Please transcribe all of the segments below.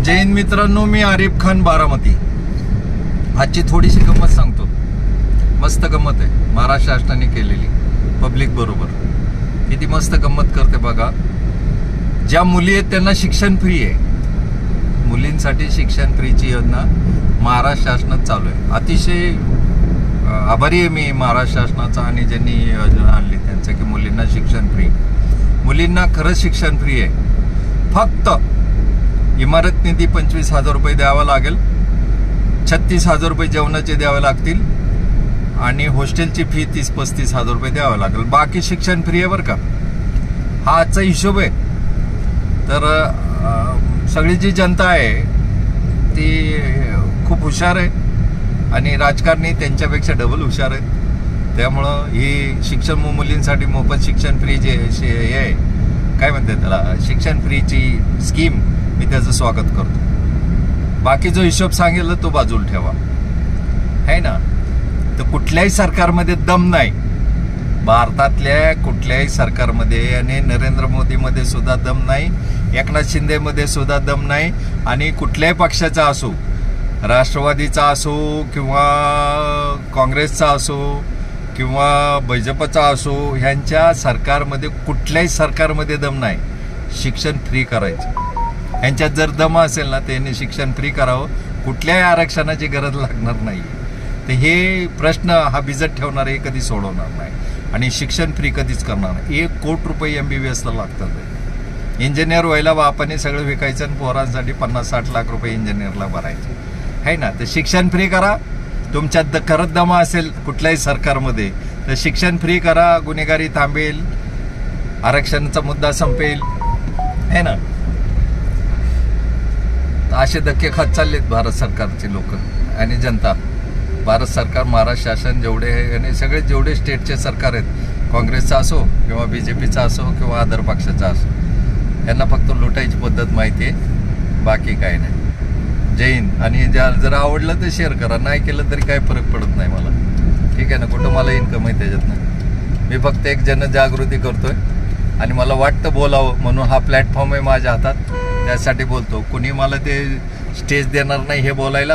जय हिंद मित्रांनो, मी आरिफ खान बारामती। आजची थोडीशी गंमत सांगतो। मस्त गंमत आहे, महाराष्ट्र शासनाने केलेली पब्लिक बरोबर। किती मस्त गंमत करते बघा। ज्या मुली आहेत त्यांना शिक्षण फ्री आहे, मुलींसाठी शिक्षण फ्रीची योजना महाराष्ट्र शासनात चालू आहे। अतिशय आभारी आहे मी महाराष्ट्र शासनाचा आणि ज्यांनी योजना आणली त्यांचं, की मुलींना शिक्षण फ्री। मुलींना खरंच शिक्षण फ्री आहे। फक्त इमारत निधी 25,000 रुपये द्यावा लागेल, 36,000 रुपये जेवणाचे द्यावे लागतील आणि हॉस्टेलची फी 30-35,000 रुपये द्यावं लागेल। बाकी शिक्षण फ्री आहे बरं का। हा आजचा हिशोब आहे। तर सगळी जी जनता आहे ती खूप हुशार आहे आणि राजकारणी त्यांच्यापेक्षा डबल हुशार आहेत। त्यामुळं ही शिक्षण मुलींसाठी मोफत शिक्षण फ्री जे आहे, काय म्हणते त्याला, शिक्षण फ्रीची स्कीम, मी त्याचं स्वागत करतो। बाकी जो हिशोब सांगेल तो बाजूला ठेवा, है ना। तर कुठल्याही सरकारमध्ये दम नाही, भारतातल्या कुठल्याही सरकारमध्ये आणि नरेंद्र मोदीमध्ये सुद्धा दम नाही, एकनाथ शिंदेमध्ये सुद्धा दम नाही आणि कुठल्याही पक्षाचा असो, राष्ट्रवादीचा असो किंवा काँग्रेसचा असो किंवा भाजपचा असो, ह्यांच्या सरकारमध्ये कुठल्याही सरकारमध्ये दम नाही शिक्षण फ्री करायचं। यांच्यात जर दम असेल ना, त्यांनी शिक्षण फ्री करावं, कुठल्याही आरक्षणाची गरज लागणार नाही। तर हे प्रश्न हा भिजत ठेवणार, हे कधी सोडवणार नाही आणि शिक्षण फ्री कधीच करणार नाही। 1 कोटी रुपये MBBSला लागतात। इंजिनियर व्हायला बापाने सगळं विकायचं आणि पोरांसाठी 50-60 लाख रुपये इंजिनियरला भरायचे, है ना। तर शिक्षण फ्री करा। तुमच्यात खरंच दमा असेल कुठल्याही सरकारमध्ये तर शिक्षण फ्री करा, गुन्हेगारी थांबेल, आरक्षणाचा मुद्दा संपेल, है ना। असे धक्के खात चाललेत भारत सरकारचे लोक आणि जनता। भारत सरकार, महाराष्ट्र शासन जेवढे आहे आणि सगळे जेवढे स्टेटचे सरकार आहेत, काँग्रेसचा असो किंवा BJPचा असो किंवा अदर पक्षाचा असो, यांना फक्त लुटायची पद्धत माहिती आहे, बाकी काय नाही। जय हिंद। आणि जर आवडलं तर शेअर करा, नाही केलं तरी काही फरक पडत नाही मला, ठीक आहे ना। कुठं मला इन्कम आहे त्याच्यात नाही, मी फक्त एक जनजागृती करतोय आणि मला वाटतं बोलावं म्हणून हा प्लॅटफॉर्म आहे माझ्या हातात, त्यासाठी बोलतो। कुणी मला ते स्टेज देणार नाही हे बोलायला,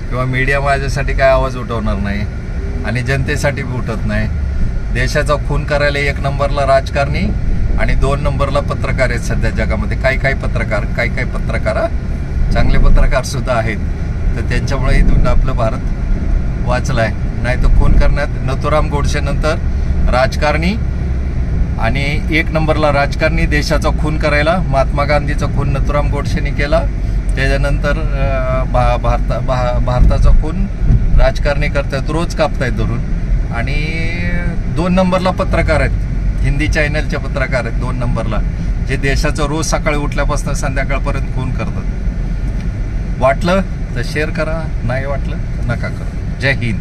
किंवा मीडिया माझ्यासाठी काय आवाज उठवणार नाही आणि जनतेसाठी बी उठत नाही। देशाचा खून करायला 1 नंबरला राजकारणी आणि 2 नंबरला पत्रकार आहेत सध्या जगामध्ये। काही पत्रकार चांगले पत्रकार सुद्धा आहेत, तर त्यांच्यामुळे इथून आपलं भारत वाचलाय। नाही तर खून करण्यात नथुराम गोडसे नंतर राजकारणी आणि 1 नंबरला राजकारणी देशाचा खून करायला महात्मा गांधीचा खून नथुराम गोडसेने केला, त्याच्यानंतर भारताचा खून राजकारणी करतायत, रोज कापतायत धरून। आणि 2 नंबरला पत्रकार आहेत, हिंदी चॅनलचे पत्रकार आहेत 2 नंबरला, जे देशाचं रोज सकाळी उठल्यापासून संध्याकाळपर्यंत खून करतात। वाटलं तर शेअर करा, नाही वाटलं तर नका करा। जय हिंद।